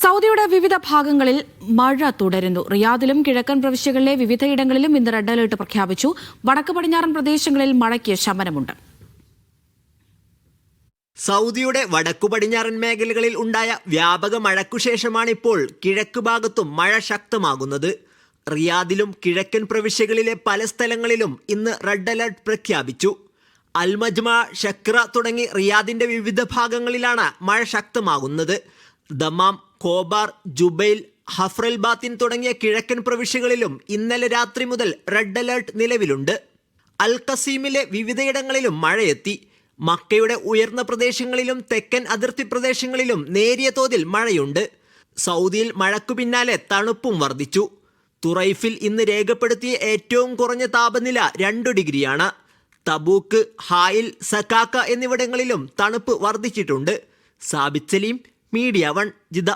സൗദിയുടെ വിവിധ ഭാഗങ്ങളിൽ മഴ തുടരുന്നു. റിയാദിലും കിഴക്കൻ പ്രവിശ്യകളിലെ വിവിധയിടങ്ങളിലും ഇന്ന് റെഡ് അലർട്ട് പ്രഖ്യാപിച്ചു. വടക്ക് പടിഞ്ഞാറൻ പ്രദേശങ്ങളിൽ മഴയ്ക്ക് ശമനമുണ്ട്. സൗദിയുടെ വടക്കു പടിഞ്ഞാറൻ മേഖലകളിൽ ഉണ്ടായ വ്യാപക മഴയ്ക്കുശേഷമാണിപ്പോൾ കിഴക്ക് ഭാഗത്തും മഴ ശക്തമാകുന്നത്. റിയാദിലും കിഴക്കൻ പ്രവിശ്യകളിലെ പല സ്ഥലങ്ങളിലും ഇന്ന് റെഡ് അലർട്ട് പ്രഖ്യാപിച്ചു. അൽമജ്മ, ഷക്ര തുടങ്ങി റിയാദിന്റെ വിവിധ ഭാഗങ്ങളിലാണ് മഴ ശക്തമാകുന്നത്. ദമാം, ഖോബാർ, ജുബൈൽ, ഹഫ്രൽ ബാത്തിൻ തുടങ്ങിയ കിഴക്കൻ പ്രവിശ്യകളിലും ഇന്നലെ രാത്രി മുതൽ റെഡ് അലർട്ട് നിലവിലുണ്ട്. അൽ ഖസീമിലെ വിവിധയിടങ്ങളിലും മഴയെത്തി. മക്കയുടെ ഉയർന്ന പ്രദേശങ്ങളിലും തെക്കൻ അതിർത്തി പ്രദേശങ്ങളിലും നേരിയ തോതിൽ മഴയുണ്ട്. സൗദിയിൽ മഴയ്ക്കു പിന്നാലെ തണുപ്പും വർദ്ധിച്ചു. തുറൈഫിൽ ഇന്ന് രേഖപ്പെടുത്തിയ ഏറ്റവും കുറഞ്ഞ താപനില 2 ഡിഗ്രിയാണ്. തബൂക്ക്, ഹായിൽ, സക്കാക്ക എന്നിവിടങ്ങളിലും തണുപ്പ് വർദ്ധിച്ചിട്ടുണ്ട്. സാബിത് സലീം, മീഡിയ 1, ജിദ്ദ.